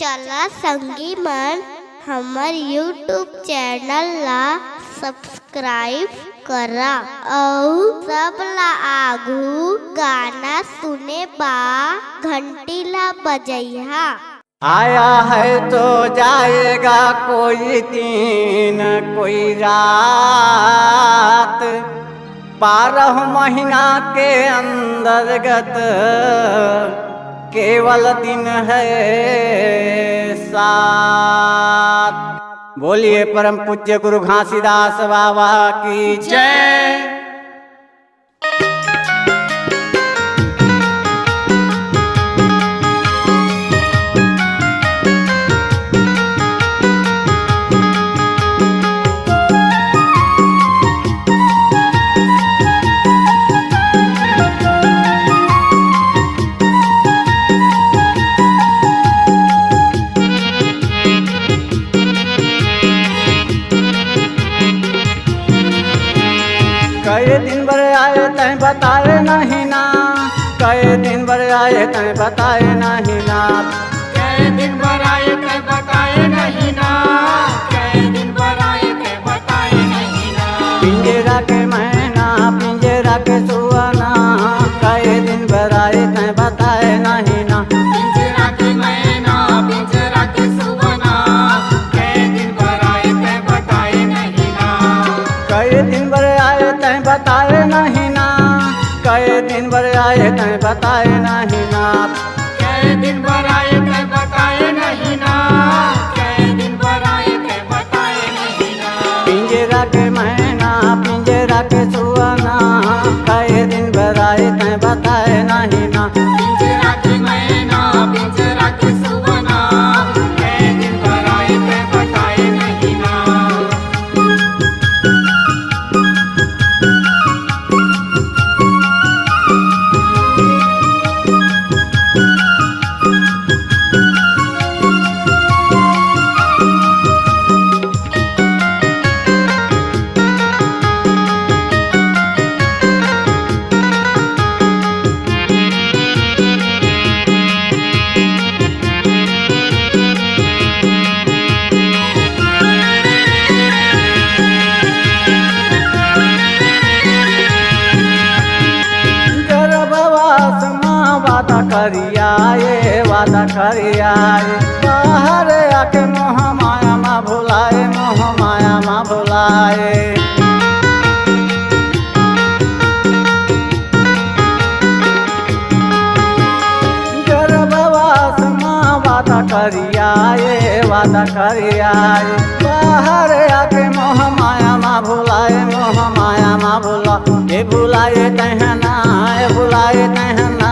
चला संगी मन हमर यूट्यूब चैनल ला सब्सक्राइब करा और सब ला आगू गाना सुने बा घंटी ला बजैहा। आया है तो जाएगा कोई दिन कोई रात, 12 महीना के अंतर्गत केवल दिन है 7। बोलिए परम पूज्य गुरु घासीदास बाबा की जय। कई दिन भर आए तय बताए नहीं ना, कई दिन भर आए तय बताए नहीं ना, कई दिन भर आए तय बताए नहीं ना, कई दिन भर आए तय बताए नहीं ना। पिंजरा के मैना पिंजरा के सुहाना, कई दिन भर आए तय बताए नहीं ना, पिंजरा के मैना पिंजरा के सुहाना, कई दिन भर आए तय बताए नहीं ना। कई दिन भर आए तय बताए नहीं ना, कई दिन भर आए तय बताए नहीं ना, कई दिन भर आए तय बताए नहीं ना, कई दिन भर आए तय बताए नहीं ना। पिंजरा के मैना पिंजरा के सुहाना, कई दिन भर आए तय बताए नहीं ना, पिंजरा के मैना पिंजरा के सुहाना, कई दिन भर आए तय बताए नहीं ना। गर्भवास माँ वादा करियाए वादा करियाए, बाहर आके मोह माया माँ भुलाए मोह माया माँ भुलाए। गर्भवास माँ वादा करियाए वादा करियाए, बाहर आके मोह माया माँ भुलाए मोह माया माँ भुला। ये भुलाए तहना ये भुलाए तहना,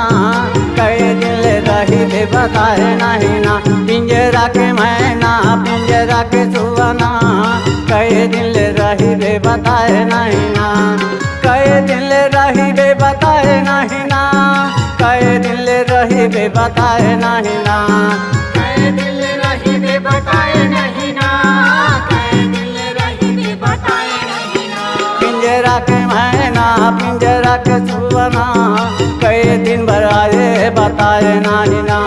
कई दिन ले रही भी बताए नहीं ना। पिंजरा के मैना पिंजरा के सुहाना, कई दिन ले रही भी बताए नहीं ना, कई दिन ले रही भी बताए नहीं ना, कई दिन ले रही भी बताए नहीं ना। कई दिन रही बे बताए नहीं ना, कई दिन रही बे बताए नहीं ना। पिंजरा के मैना पिंजरा के सुहाना, कई दिन भर आए बताए नहीं ना।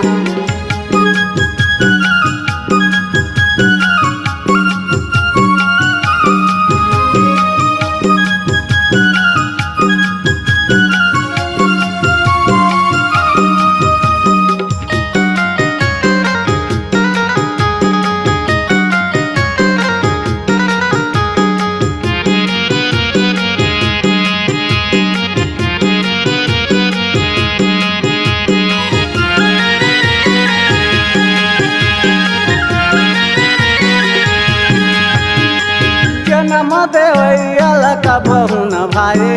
जन्म देवैयल कबहू न भाई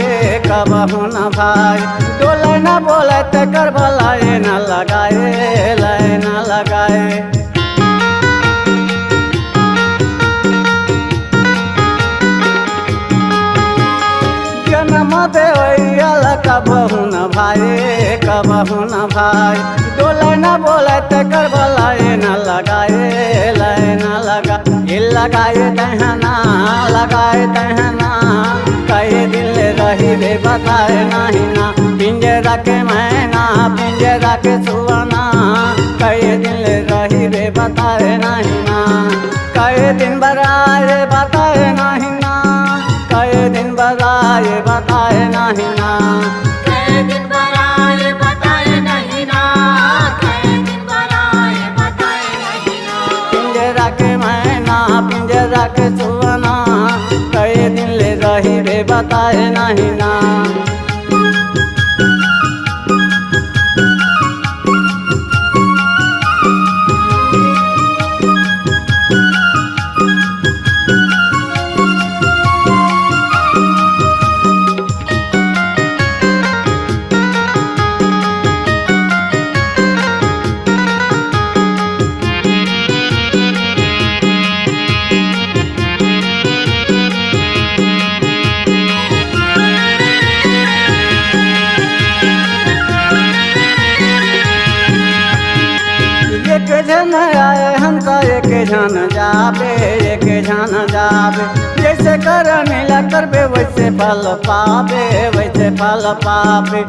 कबहू न भाई, डोले न बोले तेकर भलाए न लगाए लाए न लगाए। जन्म देवैयल कबहू न भाई कबहू न भाई, डोले न बोले तेकर भलाए न लगाए लाए न लगा। ये लगाए तहना लगाए तहना, कई दिन ले रही बे बताए नहीं ना। पिंजरा के मैना पिंजरा के सुवना कई दिन ले रही रे बताए नहीं ना कई दिन बराए बताए नहीं ना कई दिन बराए बताए नहीं ना कई दिन बराए बताए नहीं ना कई दिन बराए बताए नहीं ना पिंजरा के मैना पिंजरा के सुवना कई दिन ले रही रे बताए नहीं ना एक जन आए हम तो एक जन जाबे एक जन जाबे जैसे कर नीला करबे वैसे फल पाबे वैसे फल पाबे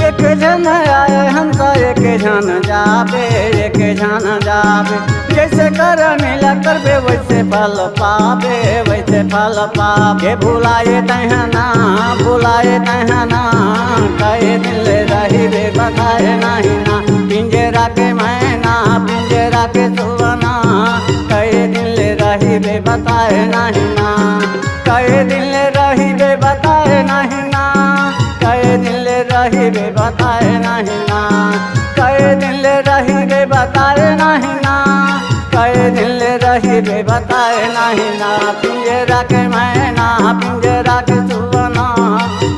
एक जन आए हम तो एक जन जाबे एक जन जाबे जैसे कर नीला करबे वैसे फल पाबे वैसे फल पाबे भुलाए तहना भुलाए तहना कई दिन ले रही रे बताए नहीं ना पिंजरा के मैना पिंजरा के सुवना कई दिन ले रही रे बताए नहीं ना कई दिन ले रही रे बताए नहीं ना कई दिन ले रही रे बताए नहीं ना कई दिन ले रही रे बताए नहीं ना कई दिन ले रही रे बताए नहीं ना पिंजरा के मैना पिंजरा के सुवना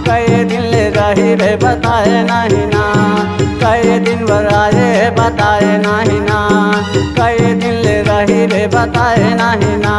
कई दिन ले रही रे बताए नहीं ना कई दिन बराए बताए नहीं ना कई दिन ले रही रे बताए नहीं ना